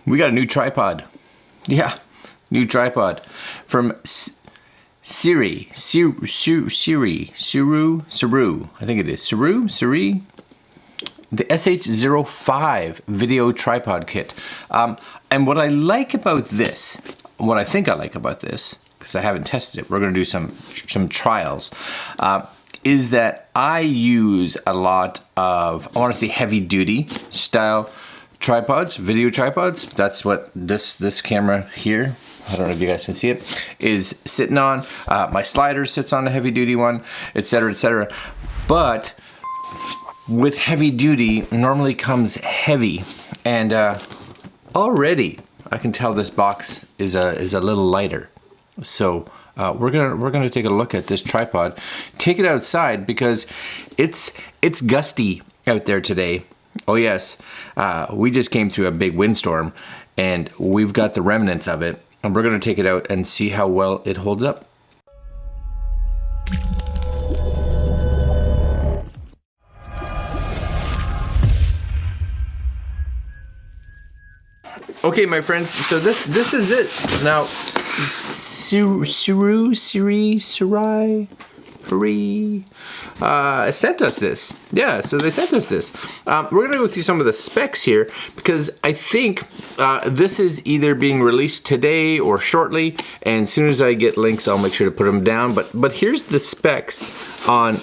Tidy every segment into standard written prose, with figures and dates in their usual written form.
We got a new tripod. Yeah, new tripod from Sirui. I think it is. Sirui? The SH05 video tripod kit. And what I like about this, what I think I like about this, because I haven't tested it, we're going to do some trials, is that I use a lot of, I want to say heavy duty style tripods, video tripods. That's what this camera here, I don't know if you guys can see it, is sitting on. My slider sits on a heavy duty one, etc., etc. But with heavy duty normally comes heavy, and already I can tell this box is a little lighter. So we're gonna take a look at this tripod, take it outside because it's gusty out there today. Oh yes, we just came through a big windstorm and we've got the remnants of it, and we're gonna take it out and see how well it holds up. Okay, my friends, so this is it. Now, Sirui sent us this. Yeah, so they sent us this. We're gonna go through some of the specs here because I think this is either being released today or shortly, and as soon as I get links, I'll make sure to put them down. But here's the specs on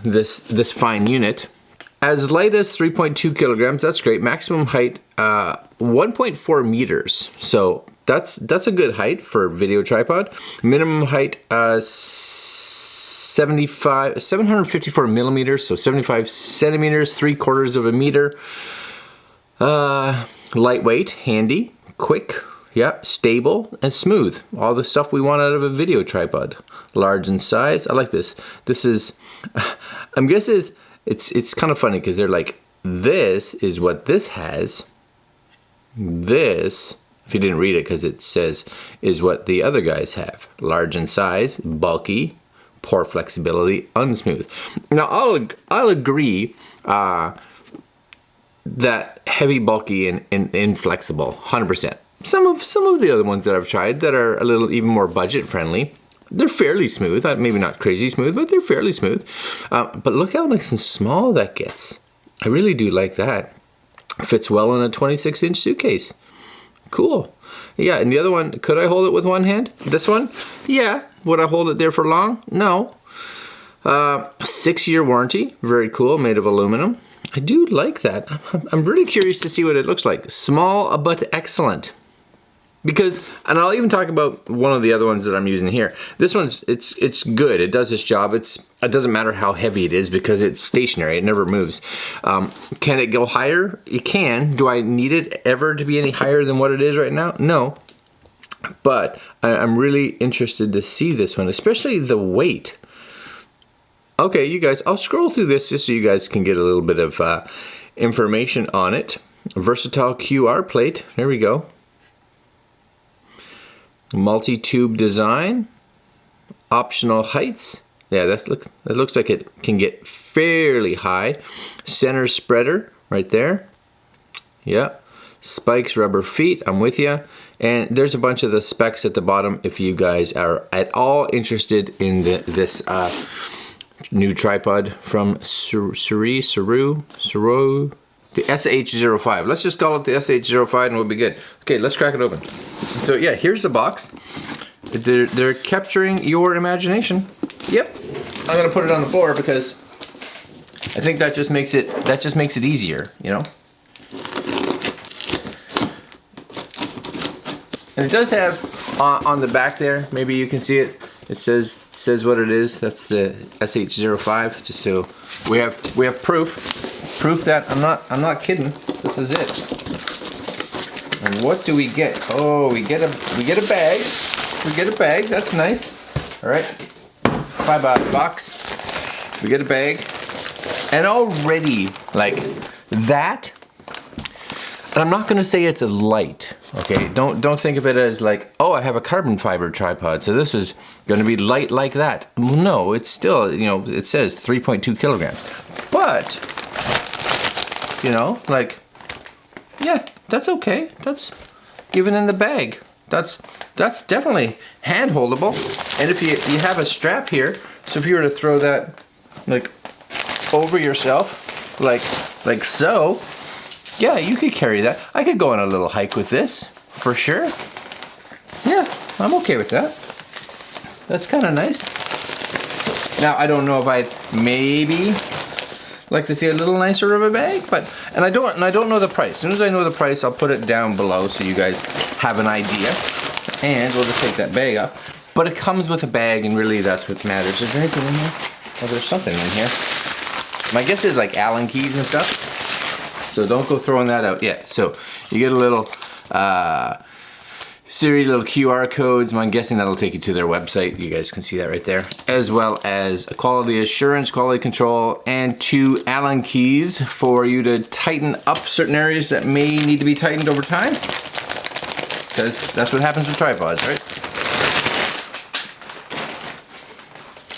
this fine unit. As light as 3.2 kilograms, that's great. Maximum height, 1.4 meters. So that's a good height for a video tripod. Minimum height, 754 millimeters, so 75 centimeters, 3/4 of a meter. Lightweight, handy, quick, yeah, stable, and smooth. All the stuff we want out of a video tripod. Large in size. I like this. This is, I'm guessing it's kind of funny because they're like, this is what this has. This, if you didn't read it because it says, is what the other guys have. Large in size, bulky, poor flexibility, unsmooth. Now I'll agree that heavy, bulky, and inflexible, 100%. Some of the other ones that I've tried that are a little even more budget friendly, they're fairly smooth. Maybe not crazy smooth, but they're fairly smooth. But look how nice and small that gets. I really do like that. Fits well in a 26-inch suitcase. Cool. Yeah, and the other one, could I hold it with one hand? This one? Yeah. Would I hold it there for long? No. 6-year warranty. Very cool. Made of aluminum. I do like that. I'm really curious to see what it looks like. Small but excellent. Because, and I'll even talk about one of the other ones that I'm using here. This one's, it's good. It does its job. It doesn't matter how heavy it is because it's stationary. It never moves. Can it go higher? It can. Do I need it ever to be any higher than what it is right now? No. But I'm really interested to see this one, especially the weight. Okay, you guys, I'll scroll through this just so you guys can get a little bit of information on it. Versatile QR plate. There we go. Multi-tube design, optional heights. Yeah, that looks like it can get fairly high. Center spreader right there. Yeah, spikes, rubber feet. I'm with you. And there's a bunch of the specs at the bottom if you guys are at all interested in this new tripod from Sirui. The SH05. Let's just call it the SH05 and we'll be good. Okay, let's crack it open. So yeah, here's the box. They're capturing your imagination. Yep. I'm gonna put it on the floor because I think that just makes it easier, you know. And it does have on the back there, maybe you can see it. It says what it is. That's the SH05. Just so we have proof that I'm not kidding. This is it. And what do we get? Oh, we get a bag. We get a bag. That's nice. All right. 5 box. We get a bag. And already like that, And I'm not gonna say it's a light, okay? Don't think of it as like, oh, I have a carbon fiber tripod, so this is gonna be light like that. No, it's still, you know, it says 3.2 kilograms. But, you know, like, yeah, that's okay. That's even in the bag. That's definitely hand holdable. And if you have a strap here, so if you were to throw that like over yourself, like so, yeah, you could carry that. I could go on a little hike with this, for sure. Yeah, I'm okay with that. That's kind of nice. Now, I don't know if I'd maybe like to see a little nicer of a bag, but, and I don't know the price. As soon as I know the price, I'll put it down below so you guys have an idea. And we'll just take that bag up. But it comes with a bag, and really that's what matters. Is there anything in here? Oh, there's something in here. My guess is like Allen keys and stuff. So don't go throwing that out yet. So you get a little Siri little QR codes. I'm guessing that'll take you to their website. You guys can see that right there. As well as a quality assurance, quality control, and 2 Allen keys for you to tighten up certain areas that may need to be tightened over time. Because that's what happens with tripods, right?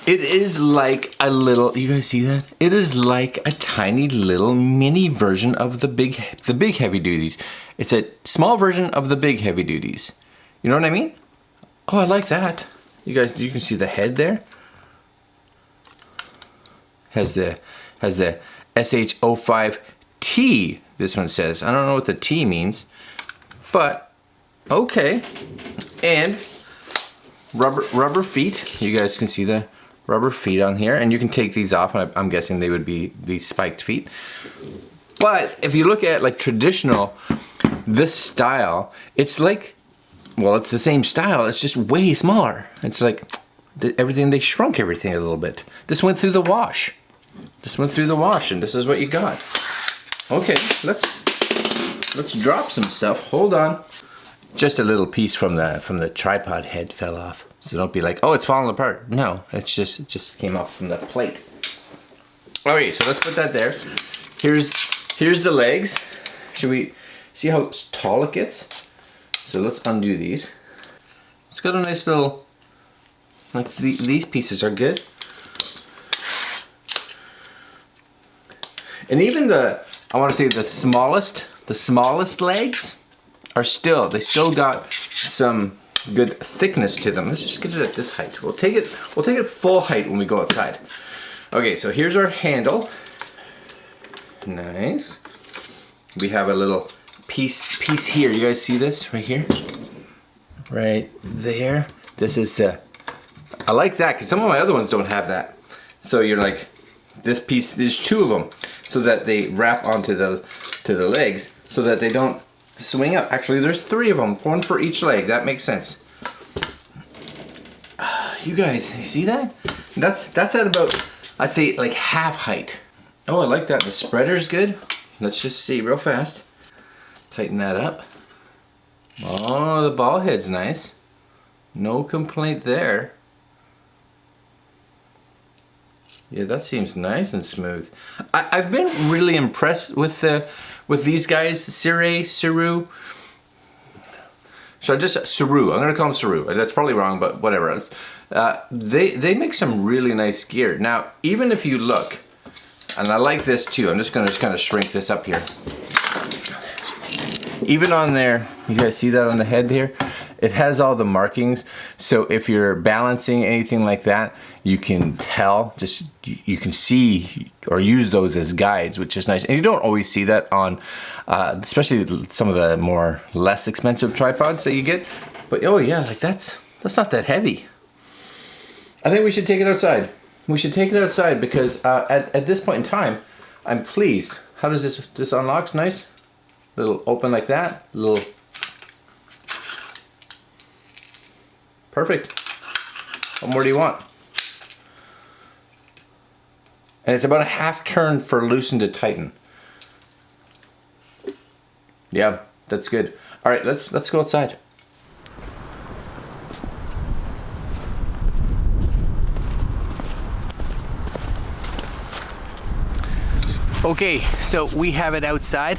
It is like a little, you guys see that? It is like a tiny little mini version of the big heavy duties. It's a small version of the big heavy duties. You know what I mean? Oh, I like that. You guys, you can see the head there. Has the SH05T, this one says. I don't know what the T means, but okay. And rubber feet. You guys can see the rubber feet on here, and you can take these off. I'm guessing they would be these spiked feet. But if you look at like traditional, this style, it's like, well, it's the same style, it's just way smaller. It's like everything, they shrunk everything a little bit. This went through the wash. This went through the wash, and this is what you got. Okay, let's drop some stuff. Hold on. Just a little piece from the tripod head fell off. So don't be like, oh, it's falling apart. No, it just came off from the plate. Okay, so let's put that there. Here's the legs. Should we see how tall it gets? So let's undo these. It's got a nice little, like these pieces are good. And even I want to say the smallest legs are they still got some good thickness to them. Let's just get it at this height. We'll take it full height when we go outside. Okay, so here's our handle. Nice. We have a little piece here. You guys see this right here? Right there. This is I like that because some of my other ones don't have that. So you're like, this piece, there's 2 of them, so that they wrap onto the legs so that they don't swing up. Actually, there's 3 of them, 1 for each leg. That makes sense. You guys, you see that? That's at about, I'd say like half height. Oh, I like that. The spreader's good. Let's just see real fast. Tighten that up. Oh, the ball head's nice. No complaint there. Yeah, that seems nice and smooth. I've been really impressed with these guys, Sirui. So Sirui, I'm gonna call them Sirui. That's probably wrong, but whatever. They make some really nice gear. Now, even if you look, and I like this too, I'm just gonna kind of shrink this up here. Even on there, you guys see that on the head here? It has all the markings, so if you're balancing anything like that, you can tell, you can see or use those as guides, which is nice. And you don't always see that on, especially some of the more less expensive tripods that you get. But oh yeah, like that's not that heavy. I think we should take it outside. We should take it outside because at this point in time, I'm pleased. How does this unlocks nice? Little open like that, little. Perfect. What more do you want? And it's about a half turn for loosen to tighten. Yeah, that's good. All right, let's go outside. Okay, so we have it outside.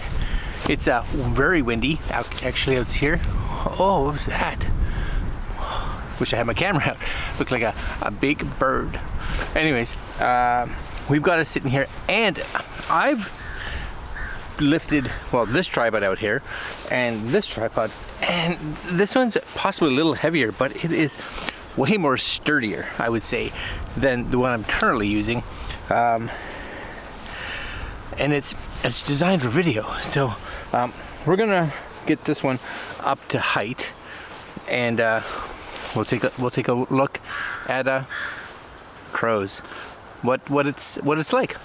It's very windy actually out here. Oh, what was that? Wish I had my camera out. Looked like a big bird. Anyways, we've got it sitting here, and I've lifted, well, this tripod out here and this tripod, and this one's possibly a little heavier, but it is way more sturdier, I would say, than the one I'm currently using. And it's designed for video, so we're gonna get this one up to height, and we'll take a look at crows, what it's like.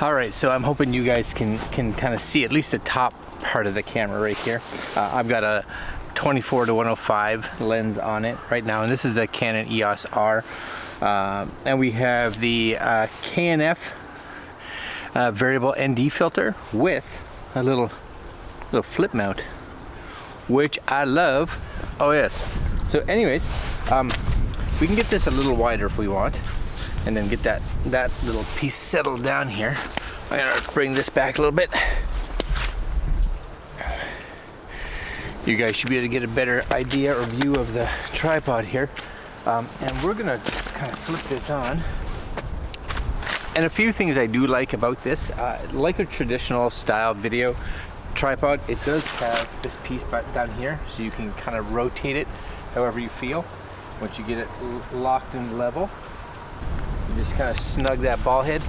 All right, so I'm hoping you guys can kind of see at least the top part of the camera right here. I've got a 24-105 lens on it right now, and this is the Canon EOS R, and we have the KNF variable ND filter with a little flip mount, which I love. Oh yes. So anyways, we can get this a little wider if we want, and then get that little piece settled down here. I'm gonna bring this back a little bit. You guys should be able to get a better idea or view of the tripod here. And we're gonna just kind of flip this on. And a few things I do like about this, like a traditional style video tripod, it does have this piece back down here, so you can kind of rotate it however you feel. Once you get it locked and level, you just kind of snug that ball head.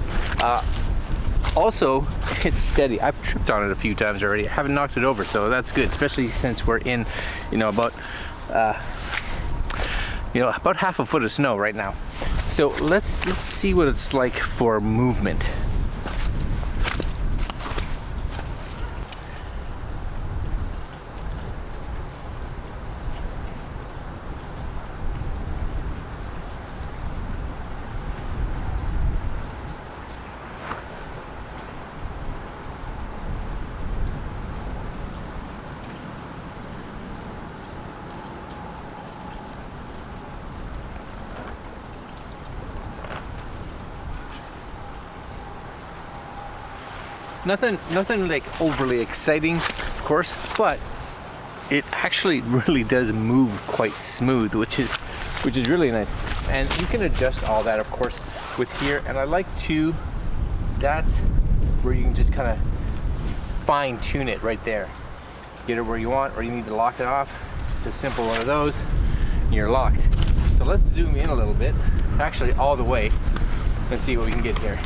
Also, it's steady. I've tripped on it a few times already. I haven't knocked it over, so that's good, especially since we're in, about half a foot of snow right now. So let's see what it's like for movement. Nothing like overly exciting, of course, but it actually really does move quite smooth, which is really nice. And you can adjust all that, of course, with here. And I like to, that's where you can just kind of fine tune it right there. Get it where you want, or you need to lock it off. Just a simple one of those, and you're locked. So let's zoom in a little bit, actually all the way, and see what we can get here.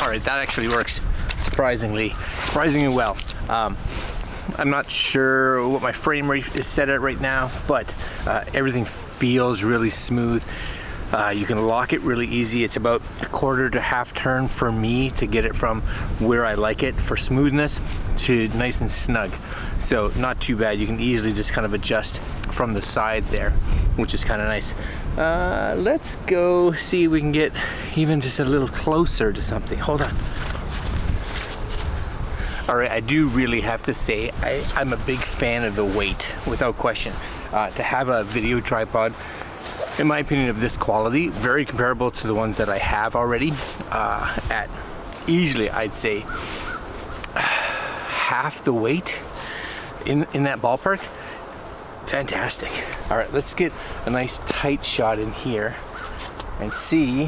All right, that actually works surprisingly well. I'm not sure what my frame rate is set at right now, but everything feels really smooth. You can lock it really easy. It's about a quarter to half turn for me to get it from where I like it for smoothness to nice and snug. So not too bad. You can easily just kind of adjust from the side there, which is kind of nice. Let's go see if we can get even just a little closer to something. Hold on. All right, I do really have to say I'm a big fan of the weight, without question. To have a video tripod, in my opinion, of this quality, very comparable to the ones that I have already, at easily, I'd say, half the weight in that ballpark. Fantastic. All right, let's get a nice tight shot in here and see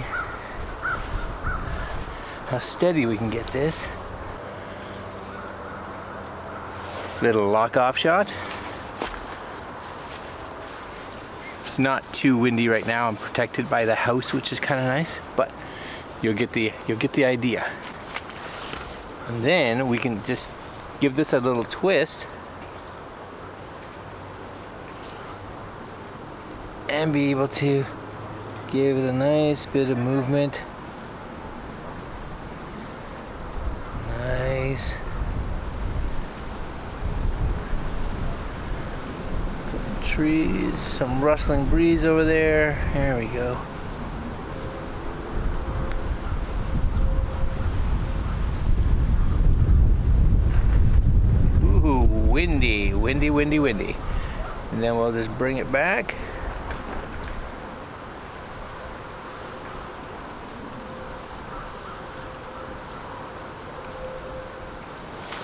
how steady we can get this. Little lock off shot. It's not too windy right now. I'm protected by the house, which is kind of nice, but you'll get the idea. And then we can just give this a little twist and be able to give it a nice bit of movement. Nice. Some trees, some rustling breeze over there. There we go. Ooh, windy, windy, windy, windy. And then we'll just bring it back.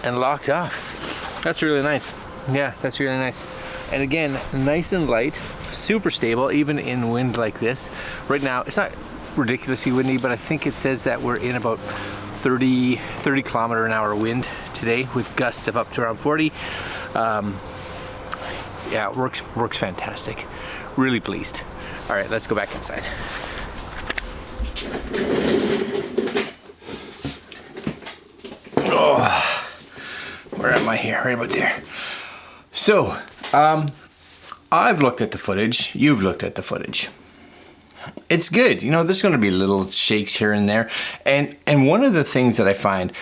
And locked off. That's really nice. Yeah, that's really nice. And again, nice and light, super stable, even in wind like this. Right now, it's not ridiculously windy, but I think it says that we're in about 30 kilometer an hour wind today with gusts of up to around 40. Yeah, it works fantastic. Really pleased. All right, let's go back inside. Oh. Where am I here? Right about there. So, I've looked at the footage. You've looked at the footage. It's good. You know, there's going to be little shakes here and there. And one of the things that I find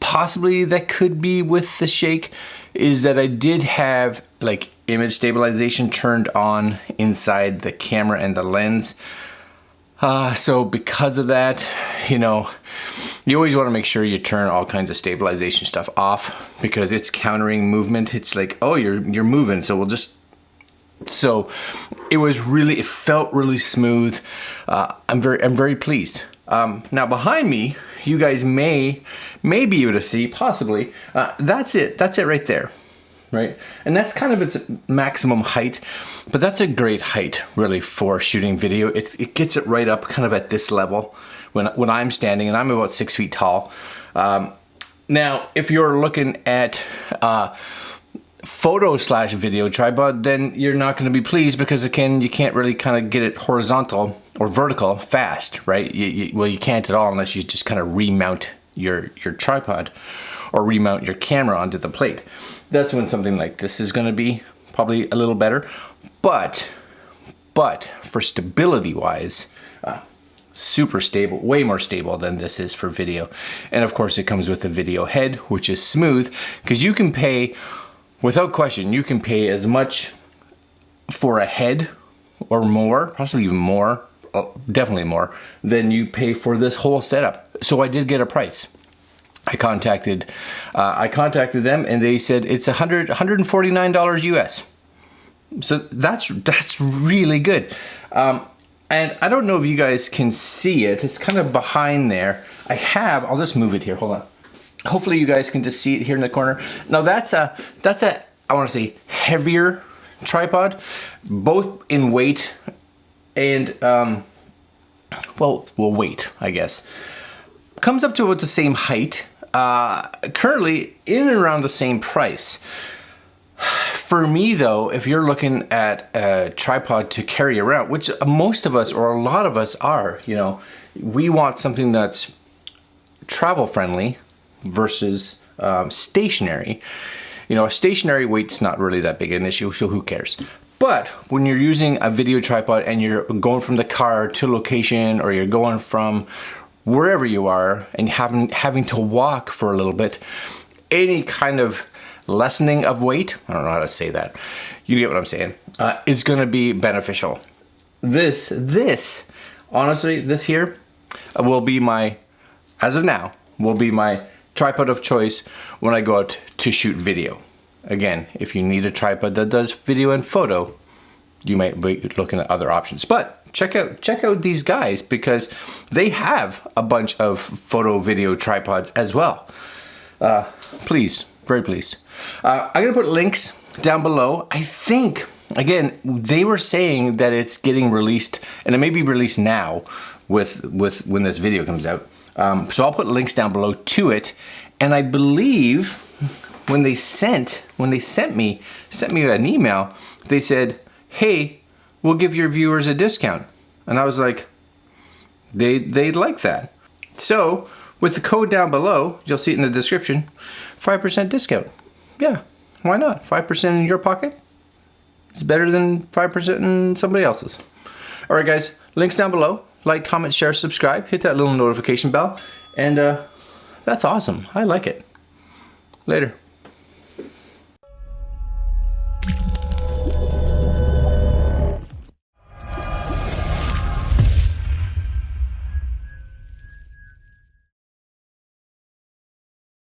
possibly that could be with the shake is that I did have like image stabilization turned on inside the camera and the lens. So because of that, you know, you always want to make sure you turn all kinds of stabilization stuff off because it's countering movement. It's like, oh, you're moving, so we'll just. So it felt really smooth. I'm very pleased. Now behind me, you guys may be able to see possibly. That's it right there. Right? And that's kind of its maximum height, but that's a great height really for shooting video. It gets it right up kind of at this level when I'm standing, and I'm about 6 feet tall. Now, if you're looking at photo/video tripod, then you're not going to be pleased because again, you can't really kind of get it horizontal or vertical fast, right? Well, you can't at all unless you just kind of remount your tripod or remount your camera onto the plate. That's when something like this is going to be probably a little better. But for stability wise, super stable, way more stable than this is for video. And of course it comes with a video head, which is smooth because you can pay, without question, you can pay as much for a head or more, possibly even more, definitely more, than you pay for this whole setup. So I did get a price. I contacted them and they said it's $149 US. So that's really good. And I don't know if you guys can see it. It's kind of behind there. I'll just move it here. Hold on. Hopefully you guys can just see it here in the corner. Now that's a I want to say heavier tripod, both in weight and well weight, I guess. Comes up to about the same height. Currently in and around the same price. For me though, if you're looking at a tripod to carry around, which most of us or a lot of us are, you know, we want something that's travel friendly versus stationary. You know, a stationary weight's not really that big an issue, so who cares? But when you're using a video tripod and you're going from the car to location, or you're going from wherever you are and having to walk for a little bit, any kind of lessening of weight, I don't know how to say that, you get what I'm saying, is going to be beneficial. This honestly, this here will be my, as of now, will be my tripod of choice when I go out to shoot video. Again, if you need a tripod that does video and photo, you might be looking at other options. But check out these guys because they have a bunch of photo video tripods as well. Please, very pleased. I'm gonna put links down below. I think, again, they were saying that it's getting released, and it may be released now with when this video comes out. So I'll put links down below to it. And I believe when they sent me an email, they said, hey, we'll give your viewers a discount. And I was like, they'd like that. So with the code down below, you'll see it in the description, 5% discount. Yeah, why not? 5% in your pocket? It's better than 5% in somebody else's. All right, guys, links down below. Like, comment, share, subscribe. Hit that little notification bell. And that's awesome. I like it. Later.